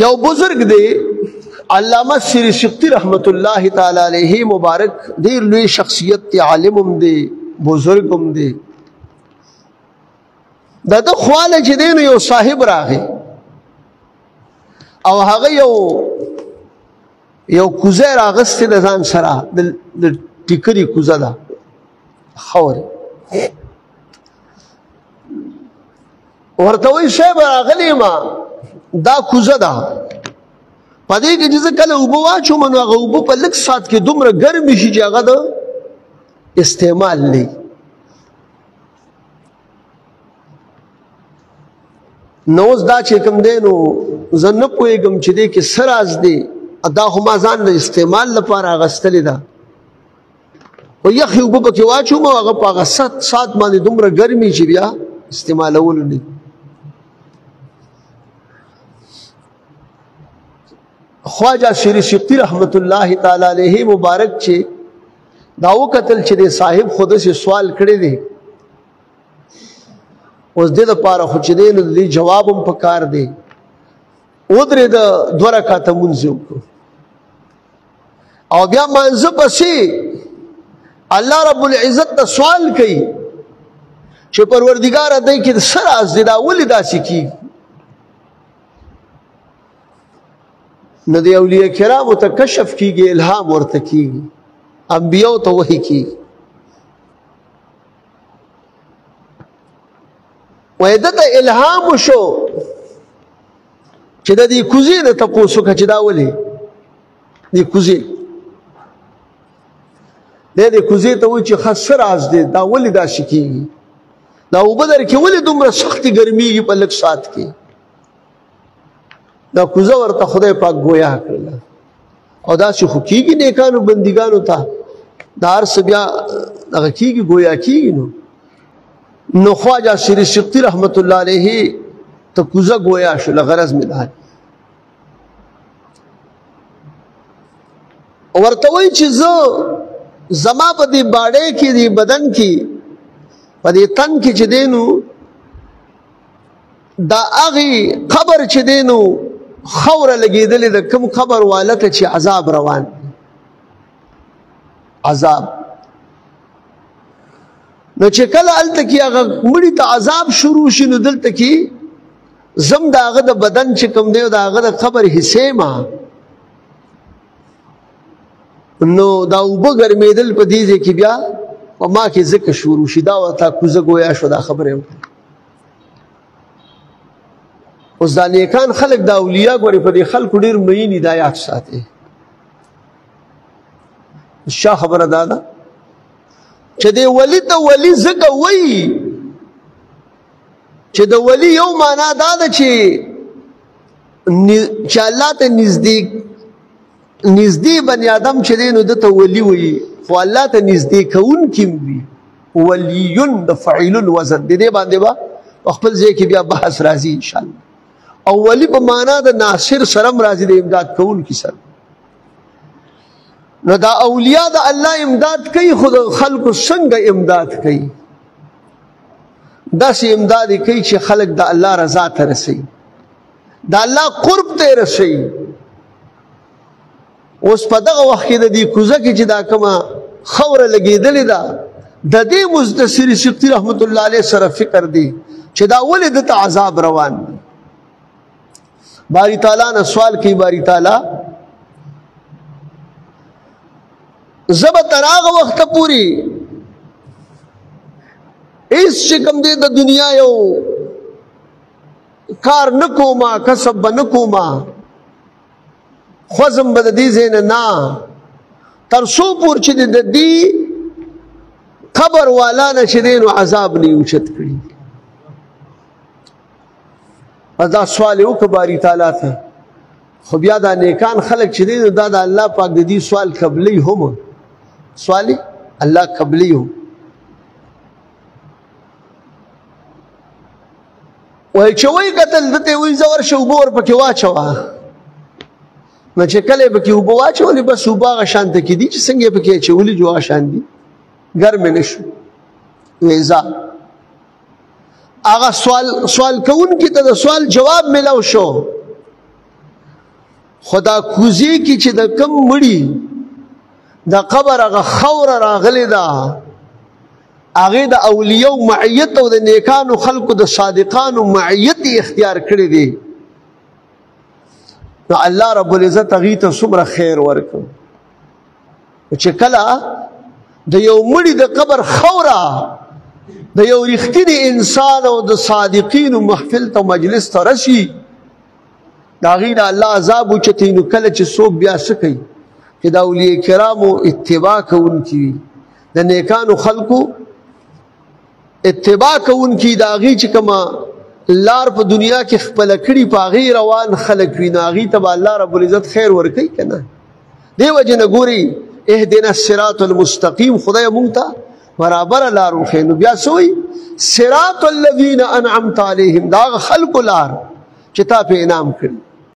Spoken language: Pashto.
یو بزرگ دی علامہ سری سقطی رحمت اللہ تعالی علیہ مبارک دیر لوی شخصیت دی، عالم دی، بزرگ دی. دا د خواله چې دی نو یو صاحب راغی او هغه یو کوزه راغستې د ځان سره د ټیکري کوزه ده خاورې. ورته وایي صاحب راغلی ما دا کوزه ده په دې کې چې زه کله اوبه واچوم نو هغه اوبه په لږ ساعت کې دومره ګرمې شي چې هغه د استعمال نه. نو اوس دا چې کوم دی نو زه نه پوهېږم چې دې کې څه راز دی. دا خو ما ځان د استعمال لپاره اخیستلې ده خو یخې اوبه پکې واچوم او هغه په هغه ساعت باندې دومره ګرمي چې بیا استعمالولو نه. خواجه شری سقطی رحمت الله تعالی علیه مبارک چې دا وکتل چې د صاحب خود سے سوال کړی دی اوس دې لپاره خو چې دی نو دې جواب هم پکار دی. ودرې د 2 رکعاته مونځ وکړو او بیا مانځه پسې الله رب العزت ته سوال کوي چې پروردګاره دې کې څه راز دی دا ولې داسې کېږي. نو د اولیاء کرامو ته کشف کېږي، الهام ورته کېږي، انبیاو ته وحی کېږي. وایي ده ته الهام وشو چې د دې کوزې نه تپوس وکړه چې دا ولې دې کوزې دې کوزې ته وایي چې ښه څه راز دی دا ولې داسې کېږي، دا اوبه درکې ولې دومره سختې ګرمېږي په لږ ساعت کې. دا کوزه ورته خدای پاک ګویا کړله او داسې خو کېږي نیکانو بندګانو ته دا هر څه بیا دغه کېږي ګویا کېږي. نو خواجه سری سقطی رحمت الله علیه ته کوزه ګویا شوله. غرض مې دا ورته وایي چې زه زما په دې باډۍ کې دې بدن کې په دې تن کې چې دی نو دا هغې قبر چې دی نو خوره لګېدلې ده کوم قبر واله ته چې عذاب روان دی عذاب. نو چې کله هلته کې هغه مړي ته عذاب شروع شي نو دلته کې زم د هغه د بدن چې کوم دی د هغه د قبر حصې ما نو دا اوبه ګرمېدل په دې ځای کې بیا په ما کې ذکر شروع شي. دا ورته کوزه ګویا شو دا خبره وکړه. اوس دا نیکان خلک دا اولیاء ګورې په دې خلکو ډېر مین هدایات ساتي. شا خبره دا ده چې دې ولی ته ولی ځکه وایي چې د ولی یو معنا دا ده چې الله ته نږدې بني آدم چې دی نو ده ته ولی وایي خو الله ته نږدې کوونکي وي. ولیون د فعیلون وزن د دې باندې به په خپل ځای کې بیا بحث راځي انشاءالله. او ولی په معنا د ناصر سرم راځي د امداد کوونکي سره. نو دا اولیاء د الله امداد کوي خو د خلکو څنګه امداد کوي داسې امداد کوي چې خلک د الله رضا ته رسوي د الله قرب ته رسوي. اوس په دغه وخت کې د دې کوزه کې چې دا کومه خوره لګېدلې ده د دې مستسری سقطی رحمت الله علیه سره فکر دی چې دا ولې دته عذاب روان دی. باری تعالی نه سوال کوي باری تعالی زب تر هغه وخته پورې هېڅ چې کوم دی د دنیا یو کار نه کومه کسب به نه کومه خوځم به د دې ځای نه تر څو پورې چې د دې قبر والا نه چې دی نو عذاب نه اوچت کړي. دا سوال وکړه باری تعالی ته خو بیا دا نیکان خلک چې دی نو دا د الله پاک د دې سوال قبلي هم سوال الله قبلي هم. وایي چې وایي کتل دته وایي زه ورشه اوبه ورپکې واچوه نو چې کله یې پکې اوبه واچولې بس اوبه هغه شان ته کېدي چې څنګه یې پکې اچولي جو هغه شان دي ګرمې نه شو. وایي ځه هغه سوال کوونکي ته د سوال جواب ملو شو خدا کوزی کی چې د کم مړی د قبر هغه خوره راغلی ده هغه د اولیاء معیت او د نیکانو خلقو د صادقانو معیت اختیار کړی دی نو الله رب العزت هغې ته څومره خیر ورکړ چې کله د یو مړي د قبر خوره د یو رښتیني انسان او د صادقینو محفل ته مجلس ته رسي د هغې نه الله عذاب اوچتوي نو کله چې څوک بیا څه کوي چې د اولیاء کرامو اتباع کوونکي وي د نیکانو خلقو اتباع کوونکي د هغې چې کومه لار په دنیا کې خپله کړي په هغې روان خلک وي نو هغې ته به الله رب العزت خیر ورکوي که نه دې وجې نه ګورئ اهدنا الصراط المستقیم خدای مونږ ته برابره لار وښیي نو بیا څه وایي صراط الذین انعمت علیهم د هغه خلکو لار چې تا پې انعام کړي